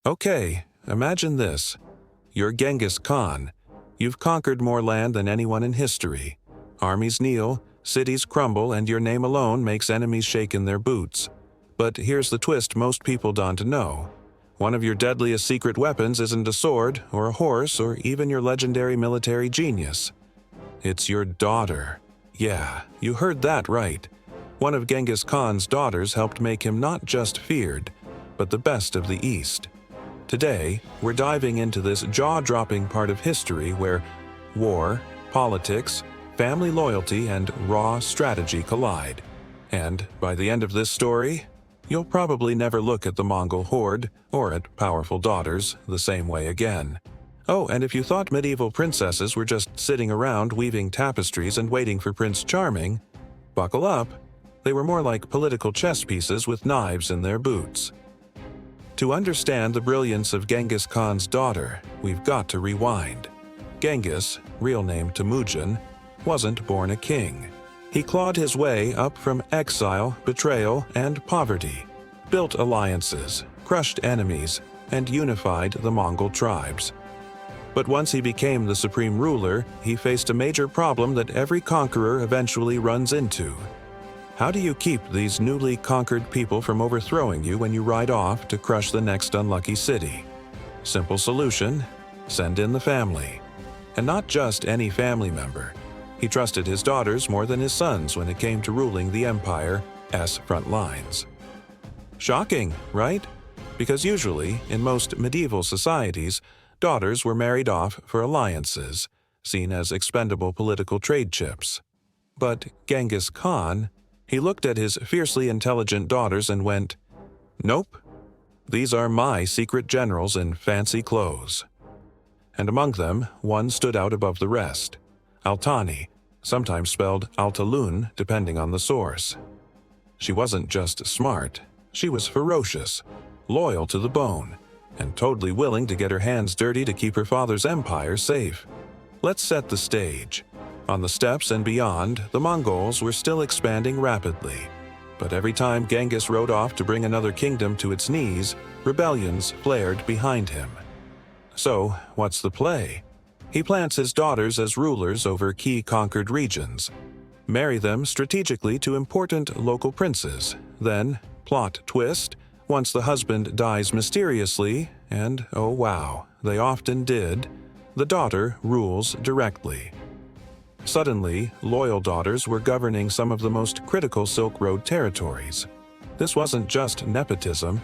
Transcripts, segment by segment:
Okay, imagine this. You're Genghis Khan. You've conquered more land than anyone in history. Armies kneel, cities crumble, and your name alone makes enemies shake in their boots. But here's the twist most people don't know. One of your deadliest secret weapons isn't a sword, or a horse, or even your legendary military genius. It's your daughter. Yeah, you heard that right. One of Genghis Khan's daughters helped make him not just feared, but the best of the East. Today, we're diving into this jaw-dropping part of history where war, politics, family loyalty, and raw strategy collide. And by the end of this story, you'll probably never look at the Mongol horde or at powerful daughters the same way again. Oh, and if you thought medieval princesses were just sitting around weaving tapestries and waiting for Prince Charming, buckle up. They were more like political chess pieces with knives in their boots. To understand the brilliance of Genghis Khan's daughter, we've got to rewind. Genghis, real name Temujin, wasn't born a king. He clawed his way up from exile, betrayal, and poverty, built alliances, crushed enemies, and unified the Mongol tribes. But once he became the supreme ruler, he faced a major problem that every conqueror eventually runs into. How do you keep these newly conquered people from overthrowing you when you ride off to crush the next unlucky city? Simple solution: send in the family. And not just any family member. He trusted his daughters more than his sons when it came to ruling the empire's front lines. Shocking, right? Because usually, in most medieval societies, daughters were married off for alliances, seen as expendable political trade chips. But Genghis Khan, he looked at his fiercely intelligent daughters and went, "Nope, these are my secret generals in fancy clothes." And among them, one stood out above the rest: Altani, sometimes spelled Altalun depending on the source. She wasn't just smart, she was ferocious, loyal to the bone, and totally willing to get her hands dirty to keep her father's empire safe. Let's set the stage. On the steppes and beyond, the Mongols were still expanding rapidly. But every time Genghis rode off to bring another kingdom to its knees, rebellions flared behind him. So, what's the play? He plants his daughters as rulers over key conquered regions. Marry them strategically to important local princes. Then, plot twist, once the husband dies mysteriously, and oh wow, they often did, the daughter rules directly. Suddenly, loyal daughters were governing some of the most critical Silk Road territories. This wasn't just nepotism,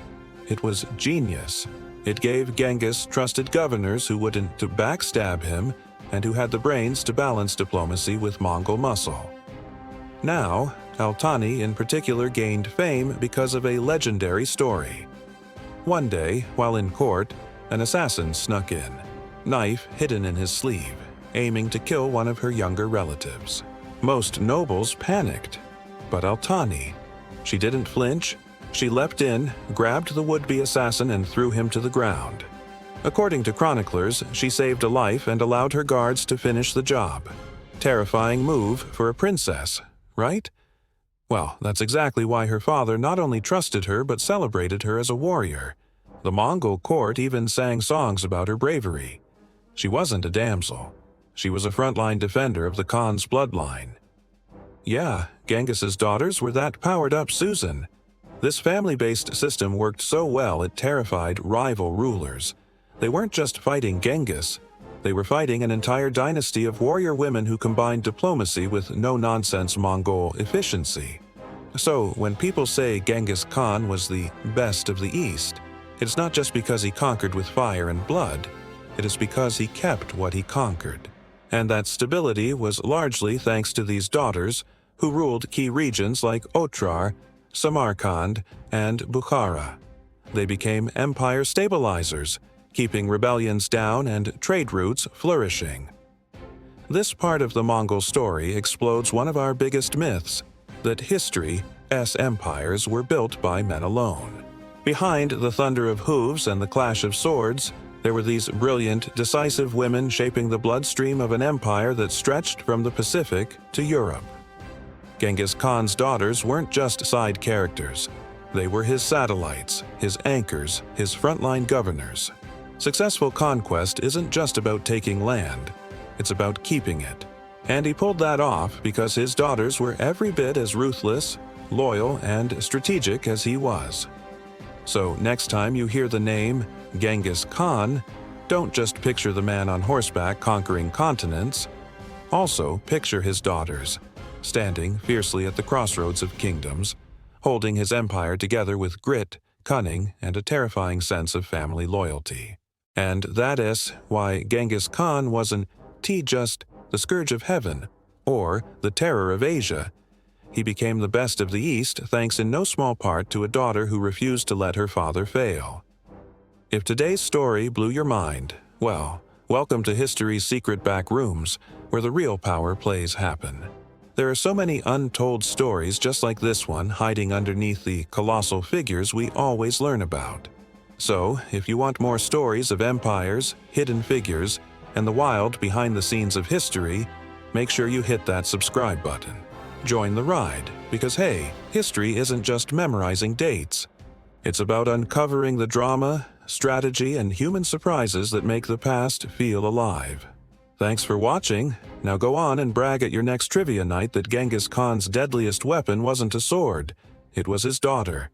it was genius. It gave Genghis trusted governors who wouldn't backstab him and who had the brains to balance diplomacy with Mongol muscle. Now, Altani in particular gained fame because of a legendary story. One day, while in court, an assassin snuck in, knife hidden in his sleeve, aiming to kill one of her younger relatives. Most nobles panicked, but Altani, she didn't flinch. She leapt in, grabbed the would-be assassin and threw him to the ground. According to chroniclers, she saved a life and allowed her guards to finish the job. Terrifying move for a princess, right? Well, that's exactly why her father not only trusted her but celebrated her as a warrior. The Mongol court even sang songs about her bravery. She wasn't a damsel. She was a frontline defender of the Khan's bloodline. Yeah, Genghis's daughters were that powered-up Susan. This family-based system worked so well it terrified rival rulers. They weren't just fighting Genghis. They were fighting an entire dynasty of warrior women who combined diplomacy with no-nonsense Mongol efficiency. So, when people say Genghis Khan was the best of the East, it's not just because he conquered with fire and blood. It is because he kept what he conquered. And that stability was largely thanks to these daughters, who ruled key regions like Otrar, Samarkand, and Bukhara. They became empire stabilizers, keeping rebellions down and trade routes flourishing. This part of the Mongol story explodes one of our biggest myths, that history's empires were built by men alone. Behind the thunder of hooves and the clash of swords, there were these brilliant, decisive women shaping the bloodstream of an empire that stretched from the Pacific to Europe. Genghis Khan's daughters weren't just side characters. They were his satellites, his anchors, his frontline governors. Successful conquest isn't just about taking land, it's about keeping it. And he pulled that off because his daughters were every bit as ruthless, loyal, and strategic as he was. So next time you hear the name Genghis Khan, don't just picture the man on horseback conquering continents. Also picture his daughters, standing fiercely at the crossroads of kingdoms, holding his empire together with grit, cunning, and a terrifying sense of family loyalty. And that is why Genghis Khan wasn't just the scourge of heaven or the terror of Asia. He became the best of the East thanks in no small part to a daughter who refused to let her father fail. If today's story blew your mind, well, welcome to history's secret back rooms, where the real power plays happen. There are so many untold stories just like this one hiding underneath the colossal figures we always learn about. So, if you want more stories of empires, hidden figures, and the wild behind the scenes of history, make sure you hit that subscribe button. Join the ride, because hey, history isn't just memorizing dates. It's about uncovering the drama, strategy, and human surprises that make the past feel alive. Thanks for watching. Now go on and brag at your next trivia night that Genghis Khan's deadliest weapon wasn't a sword. It was his daughter.